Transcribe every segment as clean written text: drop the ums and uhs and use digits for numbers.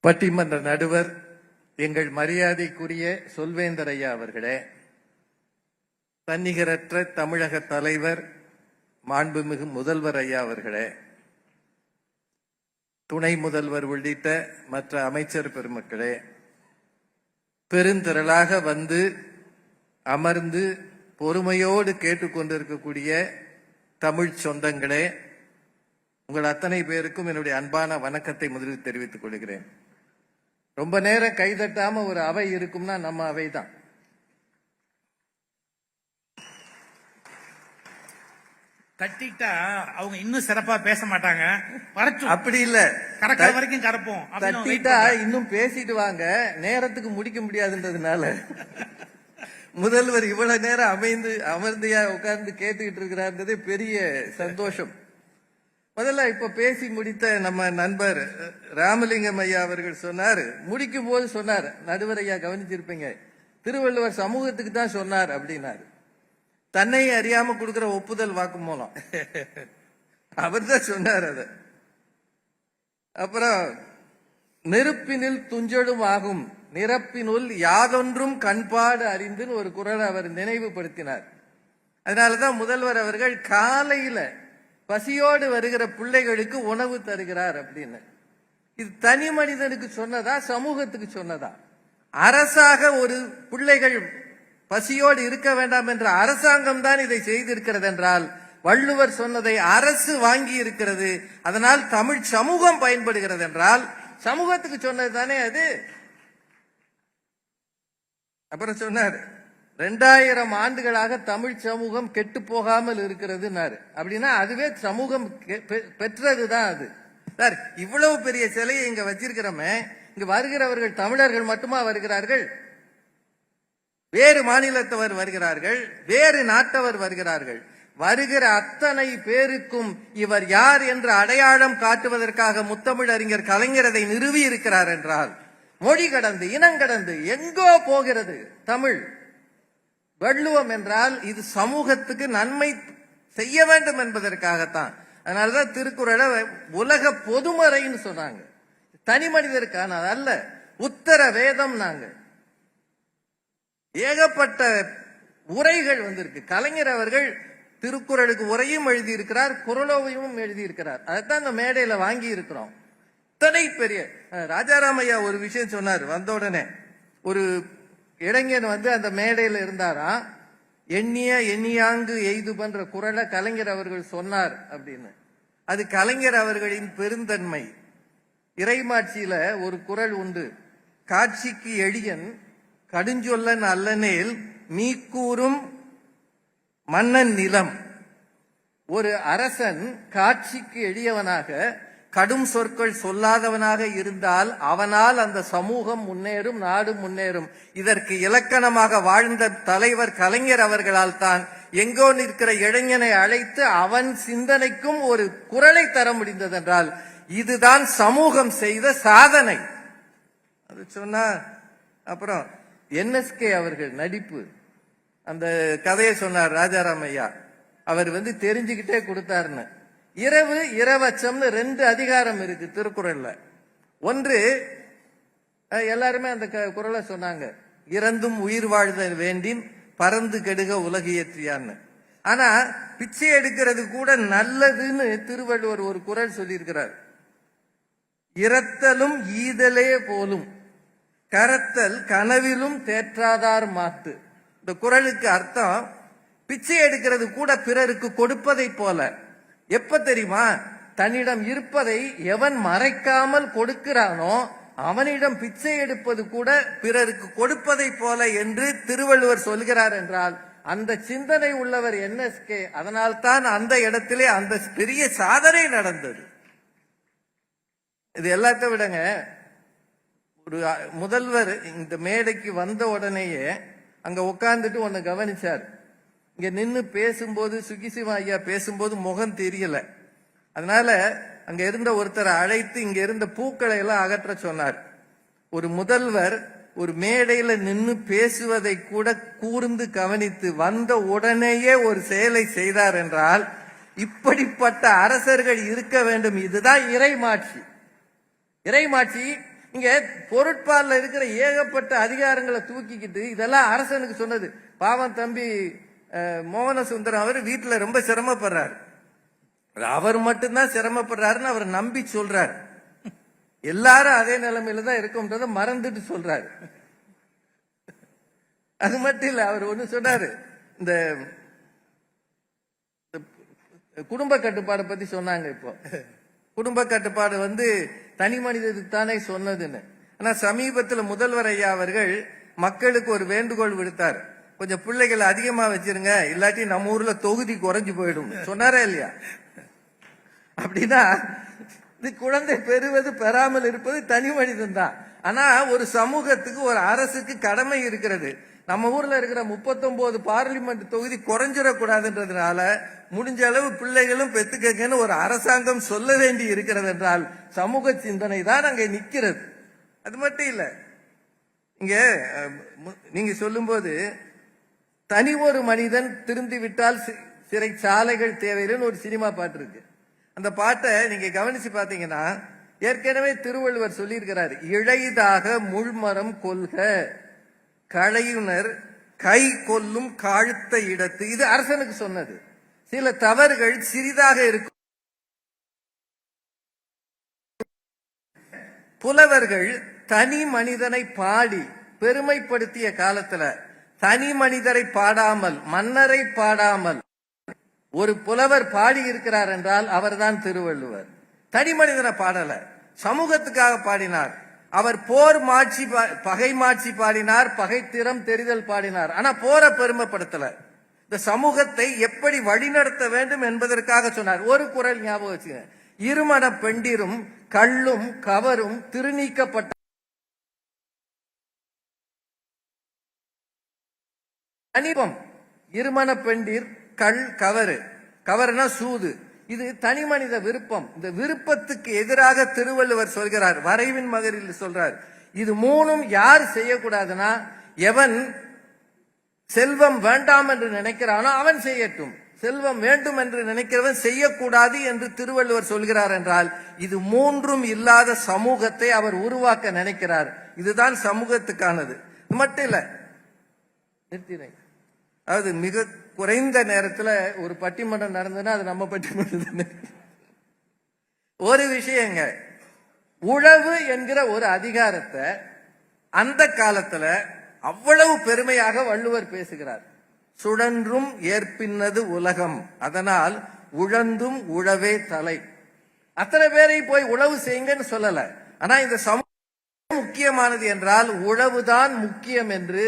பட்டிமன்ற நடுவர் எங்கள் மரியாதைக்குரிய சொல்வேந்தர் ஐயா அவர்களே, தன்னிகரற்ற தமிழக தலைவர் மாண்புமிகு முதல்வர் ஐயா அவர்களே, துணை முதல்வர் உள்ளிட்ட மற்ற அமைச்சர் பெருமக்களே, பெருந்திரளாக வந்து அமர்ந்து பொறுமையோடு கேட்டுக்கொண்டிருக்கக்கூடிய தமிழ் சொந்தங்களே, உங்கள் அத்தனை பேருக்கும் என்னுடைய அன்பான வணக்கத்தை முதலில் தெரிவித்துக் கொள்கிறேன். ரொம்ப நேரம் கைதட்டாம ஒரு அவை இருக்கும்னா நம்ம அவை தான். தட்டிட்டா அவங்க இன்னும் சிறப்பா பேச மாட்டாங்க. அப்படி இல்ல, கறக்கிற வரைக்கும் கறப்போம். தட்டிட்டா இன்னும் பேசிட்டு வாங்க, நேரத்துக்கு முடிக்க முடியாதுன்றதுனால முதல்வர் இவ்வளவு நேரம் அமர்ந்தியா உட்கார்ந்து கேட்டுக்கிட்டு இருக்கிறார்ன்றதே பெரிய சந்தோஷம். முதல்ல இப்ப பேசி முடித்த நம்ம நண்பர் ராமலிங்கம் ஐயா அவர்கள் சொன்னார், முடிக்கும் போது சொன்னார், நடுவர் ஐயா கவனிச்சிருப்பீங்க, திருவள்ளுவர் சமூகத்துக்கு தான் சொன்னார் அப்படின்னாரு. தன்னை அறியாம கொடுக்கிற ஒப்புதல் வாக்குமூலம் அவர் தான் சொன்னார். அத அப்புறம் நெருப்பினில் துஞ்சலும் ஆகும் நிரப்பினுள் யாதொன்றும் கண்பாடு அறிந்துன்னு ஒரு குறளை அவர் நினைவுபடுத்தினார். அதனாலதான் முதல்வர் அவர்கள் காலையில பசியோடு வருகிற பிள்ளைகளுக்கு உணவு தருகிறார் அப்படின்னு. இது தனி மனிதனுக்கு சொன்னதா, சமூகத்துக்கு சொன்னதா? அரசாக ஒரு பிள்ளைகள் பசியோடு இருக்க வேண்டாம் என்ற அரசாங்கம் தான் இதை செய்திருக்கிறது என்றால், வள்ளுவர் சொன்னதை அரசு வாங்கி இருக்கிறது, அதனால் தமிழ் சமூகம் பயன்படுகிறது என்றால் சமூகத்துக்கு சொன்னது தானே அது. அப்புறம் சொன்னார், 2000 ஆண்டுகளாக தமிழ் சமூகம் கெட்டு போகாமல் இருக்கிறது. அப்படின்னா அதுவே சமூகம் பெற்றதுதான் அது. சார், இவ்வளவு பெரிய சிலையை இங்க வச்சிருக்கிறோமே, இங்க வருகிறவர்கள் தமிழர்கள் மட்டுமா வருகிறார்கள்? வேறு மாநிலத்தவர் வருகிறார்கள், வேறு நாட்டவர் வருகிறார்கள். வருகிற அத்தனை பேருக்கும் இவர் யார் என்ற அடையாளம் காட்டுவதற்காக முத்தமிழறிஞர் கலைஞர் அதை நிறுவி இருக்கிறார் என்றால், மொழி கடந்து இனங்கடந்து எங்கோ போகிறது தமிழ். வள்ளுவம் என்றால் இது சமூகத்துக்கு நன்மை செய்ய வேண்டும் என்பதற்காகத்தான். அதனாலதான் திருக்குறளை உலக பொதுமறைன்னு சொன்னாங்க, தனி மனிதருக்கான அல்ல. உத்தர வேதம் நாங்க ஏகப்பட்ட உரைகள் வந்திருக்கு. கலைஞர் அவர்கள் திருக்குறளுக்கு உரையும் எழுதியிருக்கிறார், குறளோவையும் எழுதியிருக்கிறார். அதைத்தான் இந்த மேடையில வாங்கி இருக்கிறோம். இத்தனை பெரிய ராஜாராமையா ஒரு விஷயம் சொன்னார். வந்த உடனே ஒரு இளைஞன் வந்து அந்த மேடையில இருந்தாராம், எண்ணியாங்கு எய்து பண்ற குறளை கலைஞர் அவர்கள் சொன்னார் அப்படின்னு. அது கலைஞர் அவர்களின் பெருந்தன்மை. இறைமாட்சியில ஒரு குறள் உண்டு, காட்சிக்கு எளியன் கடுஞ்சொல்லன் அல்லனேல் மீக்கூறும் மன்னன் நிலம். ஒரு அரசன் காட்சிக்கு எளியவனாக கடும் சொற்கள் சொல்லாதவனாக இருந்தால் அவனால் அந்த சமூகம் முன்னேறும், நாடு முன்னேறும். இதற்கு இலக்கணமாக வாழ்ந்த தலைவர் கலைஞர் அவர்களால் தான் எங்கோ நிற்கிற இளைஞனை அழைத்து அவன் சிந்தனைக்கும் ஒரு குரலை தர முடிந்தது என்றால் இதுதான் சமூகம் செய்த சாதனை. அது சொன்னா அப்புறம் என்எஸ்கே அவர்கள் நடிப்பு அந்த கதையை சொன்னார் ராஜாராமையா. அவர் வந்து தெரிஞ்சுக்கிட்டே கொடுத்தாருன்னு. இரவு இரவச்சம்னு 2 அதிகாரம் இருக்கு திருக்குறள்ல. ஒன்று, எல்லாருமே அந்த குறளை சொன்னாங்க, இறந்தும் உயிர் வாழ்தல் வேண்டின் பறந்து கெடுக உலகியற்றியான்னு. ஆனா பிச்சை எடுக்கிறது கூட நல்லதுன்னு திருவள்ளுவர் ஒரு குறள் சொல்லியிருக்கிறார். இரத்தலும் ஈதலே போலும் கரத்தல் கனவிலும் தேற்றாதார் மாத்து. இந்த குறளுக்கு அர்த்தம், பிச்சை எடுக்கிறது கூட பிறருக்கு கொடுப்பதை போல. எப்ப தெரியுமா? தன்னிடம் இருப்பதை எவன் மறைக்காமல் கொடுக்கிறானோ அவனிடம் பிச்சை எடுப்பது கூட பிறருக்கு கொடுப்பதை போல என்று திருவள்ளுவர் சொல்கிறார் என்றால் அந்த சிந்தனை உள்ளவர் என்எஸ்கே. அதனால்தான் அந்த இடத்திலே அந்த பெரிய சாதனை நடந்தது. இது எல்லாத்த விடங்க, ஒரு முதல்வர் இந்த மேடைக்கு வந்த உடனேயே அங்க உட்கார்ந்துட்டு ஒன்னு கவனிச்சார். இங்க நின்னு பேசும்போது சுகிசிவா ஐயா பேசும்போது முகம் தெரியல. அதனால அங்க இருந்த ஒருத்தரை அழைத்து இங்க இருந்த பூக்களை எல்லாம் அகற்ற சொன்னார். ஒரு முதல்வர் ஒரு மேடையில நின்னு பேசுவதை கூட கூர்ந்து கவனித்து வந்த உடனேயே ஒரு செயலை செய்தார் என்றால் இப்படிப்பட்ட அரசர்கள் இருக்க வேண்டும். இதுதான் இறைமாட்சி. இறைமாட்சி இங்க பொருட்பாலில் இருக்கிற ஏகப்பட்ட அதிகாரங்களை தூக்கிக்கிட்டு இதெல்லாம் அரசனுக்கு சொன்னது. பாவம் தம்பி மோகன சுந்தரம் அவர் வீட்டுல ரொம்ப சிரமப்படுறாரு. அவர் மட்டும்தான் சிரமப்படுறாருன்னு அவர் நம்பி சொல்றாரு. எல்லாரும் அதே நிலைமையில தான் இருக்கும்ன்றத மறந்துட்டு சொல்றாரு. அது மட்டும் இல்ல, அவர் ஒண்ணு சொன்னாரு, இந்த குடும்ப கட்டுப்பாடை பத்தி சொன்னாங்க. இப்போ குடும்ப கட்டுப்பாடு தனி மனிதனுக்கு தானே சொன்னதுன்னு. ஆனா சமீபத்தில் முதல்வர் ஐயா அவர்கள் மக்களுக்கு ஒரு வேண்டுகோள் விடுத்தார். கொஞ்சம் பிள்ளைகளை அதிகமா வச்சிருங்க, இல்லாட்டி நம்ம ஊர்ல தொகுதி குறைஞ்சு போயிடும் சொன்னாரா இல்லையா? அப்படின்னா இது குழந்தை பெறுவது பெறாமல் இருப்பது தனி மனிதன் தான். ஆனா ஒரு சமூகத்துக்கு ஒரு அரசுக்கு கடமை இருக்கிறது. நம்ம ஊர்ல இருக்கிற 39 பார்லிமெண்ட் தொகுதி குறைஞ்சிடக்கூடாதுன்றதுனால முடிஞ்ச அளவு பிள்ளைகளும் பெத்துக்கன்னு ஒரு அரசாங்கம் சொல்ல வேண்டி இருக்கிறது என்றால் சமூக சிந்தனை தான் அங்கே நிக்கிறது. அது மட்டும் இல்ல, இங்க நீங்க சொல்லும்போது தனி ஒரு மனிதன் திருந்தி விட்டால் சிறைச்சாலைகள் தேவையில்லைன்னு ஒரு சினிமா பாட்டு இருக்கு. அந்த பாட்டை நீங்க கவனிச்சு பாத்தீங்கன்னா ஏற்கனவே திருவள்ளுவர் சொல்லியிருக்கிறார், இழைதாக முள்மரம் கொள்க களையுனர் கை கொல்லும் காழ்த்த இடத்து. இது அரசனுக்கு சொன்னது. சில தவறுகள் சிறிதாக இருக்கும். புலவர்கள் தனி மனிதனை பாடி பெருமைப்படுத்திய காலத்துல தனி மனிதரை பாடாமல் மன்னரை பாடாமல் ஒரு புலவர் பாடி இருக்கிறார் என்றால் அவர்தான் திருவள்ளுவர். தனி மனிதனை பாடல, சமூகத்துக்காக பாடினார். அவர் போர் மாட்சி பகை மாட்சி பாடினார், பகைத்திறம் தெரிதல் பாடினார். ஆனா போர பெருமைப்படுத்தல, இந்த சமூகத்தை எப்படி வழிநடத்த வேண்டும் என்பதற்காக சொன்னார். ஒரு குறள் ஞாபகம் வச்சுங்க, இருமண பெண்டிரும் கள்ளும் கவரும் திருநீக்கப்பட்ட அனிபம். இருமண பெண்டிர் கள் கவரு, கவர்னா சூது. இது தனி மனித விருப்பம். இந்த விருப்பத்துக்கு எதிராக திருவள்ளுவர் சொல்கிறார், வரைவின் மகரில் சொல்றார். இது மூணும் யார் செய்யக்கூடாதுன்னா, எவன் செல்வம் வேண்டாம் என்று நினைக்கிறானோ அவன் செய்யட்டும், செல்வம் வேண்டும் என்று நினைக்கிறவன் செய்யக்கூடாது என்று திருவள்ளுவர் சொல்கிறார் என்றால் இது மூன்றும் இல்லாத சமூகத்தை அவர் உருவாக்க நினைக்கிறார். இதுதான் சமூகத்துக்கானது. இது மட்டும் இல்ல, நிறுத்தினேன். அதாவது மிக குறைந்த நேரத்தில் ஒரு பட்டிமன்றம் நடந்ததுன்னா அது நம்ம பட்டிமன்றம். ஒரு விஷயங்க, உழவு என்கிற ஒரு அதிகாரத்தை அந்த காலத்துல அவ்வளவு பெருமையாக வள்ளுவர் பேசுகிறார். சுழன்றும் ஏற்பின்னது உலகம், அதனால் உழந்தும் உழவே தலை. அத்தனை பேரை போய் உழவு செய்யுங்கன்னு சொல்லல. ஆனா இந்த சமூகம் முக்கியமானது என்றால் உழவுதான் முக்கியம் என்று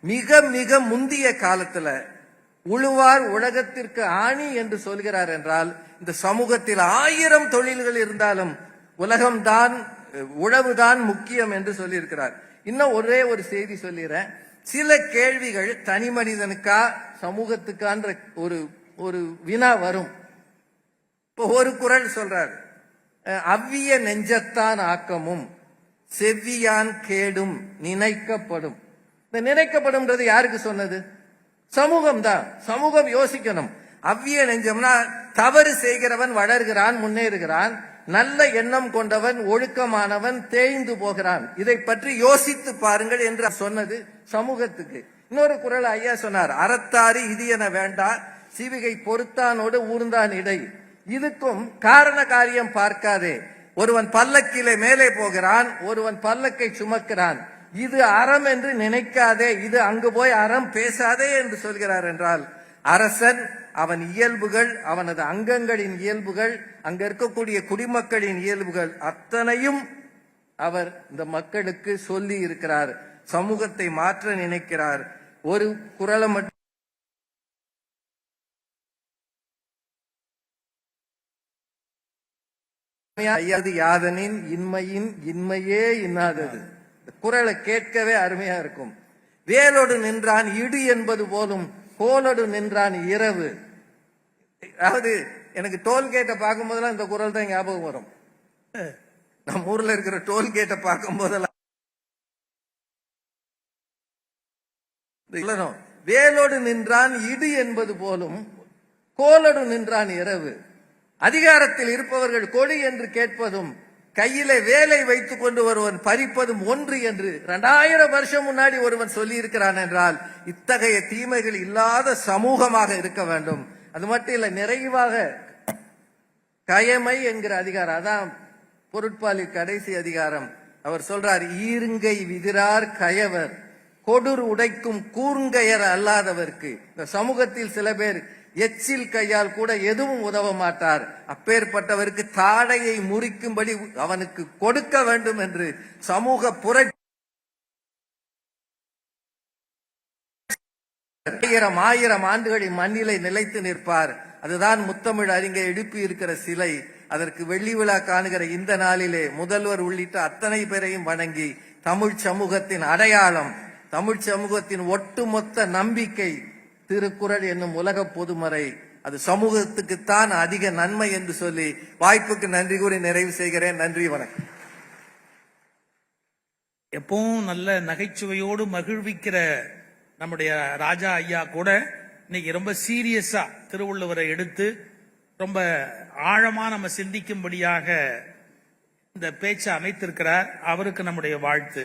மிக மிக முந்திய காலத்துல உழுவார் உலகத்திற்கு ஆணி என்று சொல்கிறார் என்றால் இந்த சமூகத்தில் 1000 தொழில்கள் இருந்தாலும் உலகம்தான் உழவுதான் முக்கியம் என்று சொல்லியிருக்கிறார். இன்னும் ஒரே ஒரு செய்தி சொல்லிடுறேன். சில கேள்விகள் தனி மனிதனுக்கா சமூகத்துக்கான்ற ஒரு வினா வரும். இப்போ ஒரு குறள் சொல்றார், அவ்விய நெஞ்சத்தான் ஆக்கமும் செவ்வியான் கேடும் நினைக்கப்படும். இந்த நினைக்கப்படும்ன்றது யாருக்கு சொன்னது? சமூகம் தான். சமூகம் யோசிக்கணும். அவ்விய நெஞ்சம்னா தவறு செய்கிறவன் வளர்கிறான், முன்னேறுகிறான். நல்ல எண்ணம் கொண்டவன் ஒழுக்கமானவன் தேய்ந்து போகிறான். இதை பற்றி யோசித்து பாருங்கள் என்று சொன்னது சமூகத்துக்கு. இன்னொரு குறள் ஐயா சொன்னார், அறத்தாறு இது என வேண்டா சிவிகை பொறுத்தானோடு ஊர்ந்தான் இடை. இதுக்கும் காரண காரியம் பார்க்காதே. ஒருவன் பல்லக்கிலே மேலே போகிறான், ஒருவன் பல்லக்கை சுமக்கிறான். இது அறம் என்று நினைக்காதே, இது அங்கு போய் அறம் பேசாதே என்று சொல்கிறார் என்றால் அரசன் அவன் இயல்புகள், அவனது அங்கங்களின் இயல்புகள், அங்க இருக்கக்கூடிய குடிமக்களின் இயல்புகள் அத்தனையும் அவர் இந்த மக்களுக்கு சொல்லி இருக்கிறார். சமூகத்தை மாற்ற நினைக்கிறார். ஒரு குறளை மட்டும் யாதனின் இன்மையின் இன்மையே இன்னாதது. குறளை கேட்கவே அருமையா இருக்கும். வேலோடு நின்றான் இடு என்பது போலும் கோலோடு நின்றான் இரவு. அதாவது எனக்கு டோல்கேட்டை பார்க்கும் போதெல்லாம் இந்த குறள் தான் ஞாபகம் வரும். நம்ம ஊர்ல இருக்கிற டோல்கேட்டை பார்க்கும் போதெல்லாம் வேலோடு நின்றான் இடு என்பது போலும் கோலோடு நின்றான் இரவு. அதிகாரத்தில் இருப்பவர்கள் கொடு என்று கேட்பதும் கையிலே வேலை வைத்துக் கொண்டு ஒருவன் பறிப்பதும் ஒன்று என்று 2000 வருஷம் முன்னாடி ஒருவன் சொல்லி இருக்கிறான் என்றால் இத்தகைய தீமைகள் இல்லாத சமூகமாக இருக்க வேண்டும். அது மட்டும் இல்ல, நிறைவாக கயமை என்கிற அதிகாரம், அதான் பொருட்பாலில் கடைசி அதிகாரம். அவர் சொல்றார், ஈருங்கை விதிரார் கயவர் கொடுர் உடைக்கும் கூர்ங்கையர் அல்லாதவர்க்கு. இந்த சமூகத்தில் சில பேர் எச்சில் கையால் கூட எதுவும் உதவ மாட்டார். அப்பேற்பட்டவருக்கு தாடையை முறிக்கும்படி அவனுக்கு கொடுக்க வேண்டும் என்று சமூக புரட்சி 1000 ஆண்டுகளின் மண்ணிலை நிலைத்து நிற்பார். அதுதான் முத்தமிழ் அறிஞர் எழுப்பி இருக்கிற சிலை. அதற்கு வெள்ளி விழா காணுகிற இந்த நாளிலே முதல்வர் உள்ளிட்ட அத்தனை பேரையும் வணங்கி, தமிழ் சமூகத்தின் அடையாளம், தமிழ் சமூகத்தின் ஒட்டுமொத்த நம்பிக்கை திருக்குறள் என்னும் உலக பொதுமறை, அது சமூகத்துக்குத்தான் அதிக நன்மை என்று சொல்லி வாய்ப்புக்கு நன்றி கூறி நிறைவு செய்கிறேன். நன்றி, வணக்கம். எப்பவும் நல்ல நகைச்சுவையோடு மகிழ்விக்கிற நம்முடைய ராஜா ஐயா கூட இன்னைக்கு ரொம்ப சீரியஸா திருவள்ளுவரை எடுத்து ரொம்ப ஆழமா நம்ம சிந்திக்கும்படியாக இந்த பேச்சை அமைத்திருக்கிறார். அவருக்கு நம்முடைய வாழ்த்து.